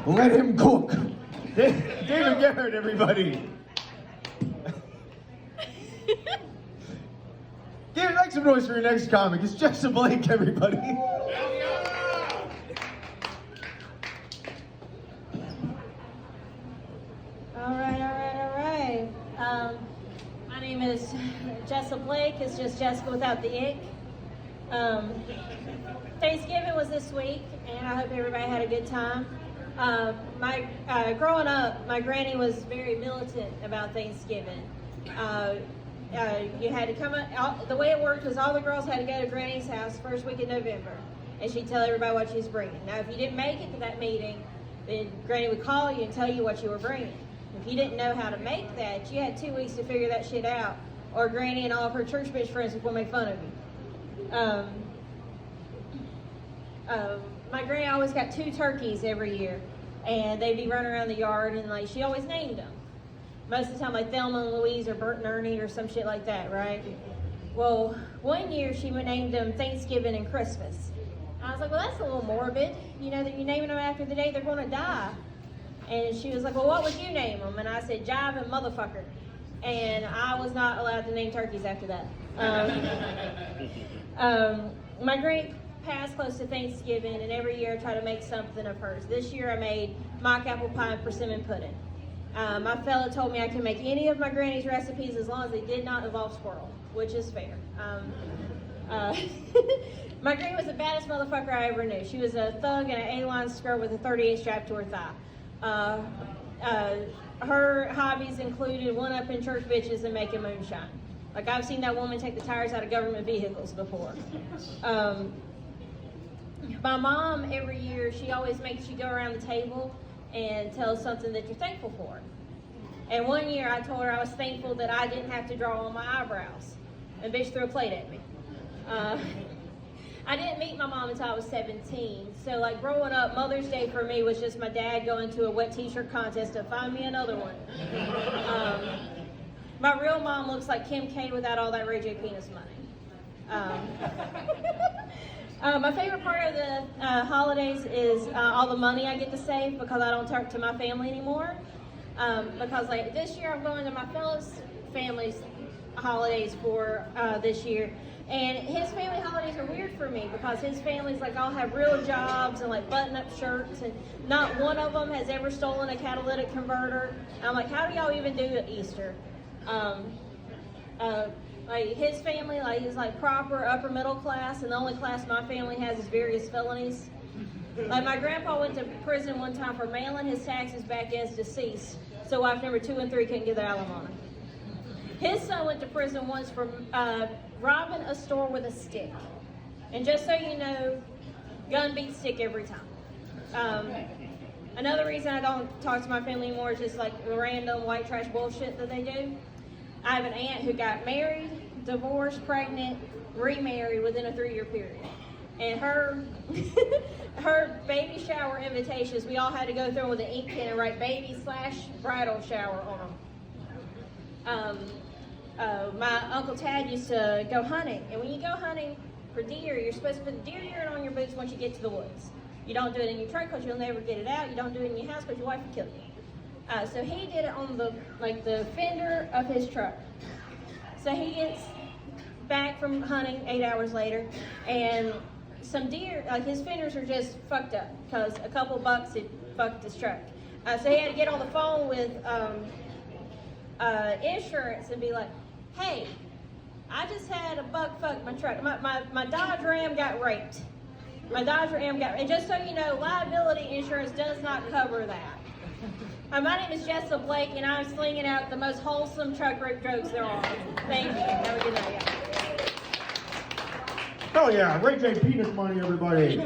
Let him cook. David Garrett, everybody. David, make some noise for your next comic. It's Jessica Blake, everybody. All right. My name is Jessica Blake. It's just Jessica without the ick. Thanksgiving was this week, and I hope everybody had a good time. Growing up, my granny was very militant about Thanksgiving. You had to come up, the way it worked was all the girls had to go to Granny's house first week in November, and she'd tell everybody what she was bringing. Now, if you didn't make it to that meeting, then Granny would call you and tell you what you were bringing. If you didn't know how to make that, you had 2 weeks to figure that shit out, or Granny and all of her church bitch friends would make fun of you. My granny always got 2 turkeys every year, and they'd be running around the yard, and like she always named them. Most of the time, like Thelma and Louise or Bert and Ernie or some shit like that, right? Well, one year she named them Thanksgiving and Christmas. I was like, well, that's a little morbid, you know, that you're naming them after the day they're going to die. And she was like, well, what would you name them? And I said, Jive and Motherfucker. And I was not allowed to name turkeys after that. My granny passed close to Thanksgiving, and every year I try to make something of hers. This year I made mock apple pie and persimmon pudding. My fella told me I can make any of my granny's recipes as long as they did not involve squirrel, which is fair. My granny was the baddest motherfucker I ever knew. She was a thug in an A-line skirt with a 38 strapped to her thigh. Her hobbies included one-upping church bitches and making moonshine. Like, I've seen that woman take the tires out of government vehicles before. My mom, every year, she always makes you go around the table and tell us something that you're thankful for. And one year I told her I was thankful that I didn't have to draw on my eyebrows. And bitch threw a plate at me. I didn't meet my mom until I was 17. So like growing up, Mother's Day for me was just my dad going to a wet t-shirt contest to find me another one. My real mom looks like Kim K without all that Ray J penis money. My favorite part of the holidays is all the money I get to save because I don't talk to my family anymore. Because like this year I'm going to my fellow's family's holidays for this year, and his family holidays are weird for me because his family's like all have real jobs and like button-up shirts, and not one of them has ever stolen a catalytic converter. I'm like, how do y'all even do Easter? Like his family, like he's like proper upper middle class, and the only class my family has is various felonies. Like my grandpa went to prison one time for mailing his taxes back as deceased, so wife number 2 and 3 couldn't get their alimony. His son went to prison once for robbing a store with a stick. And just so you know, gun beats stick every time. Another reason I don't talk to my family anymore is just like the random white trash bullshit that they do. I have an aunt who got married, divorced, pregnant, remarried within a 3-year period. And her baby shower invitations, we all had to go through with an ink pen and write baby/bridal shower on them. My Uncle Tad used to go hunting, and when you go hunting for deer, you're supposed to put the deer urine on your boots once you get to the woods. You don't do it in your truck because you'll never get it out. You don't do it in your house because your wife will kill you. So he did it on the fender of his truck. So he gets back from hunting 8 hours later, and some deer, like his fenders are just fucked up because a couple bucks had fucked his truck. So he had to get on the phone with insurance and be like, hey, I just had a buck fuck my truck. My Dodge Ram got raped. And just so you know, liability insurance does not cover that. My name is Jessica Blake, and I'm slinging out the most wholesome truck rape jokes there are. Thank you. Have a good night. Hell yeah, Ray J penis money, everybody.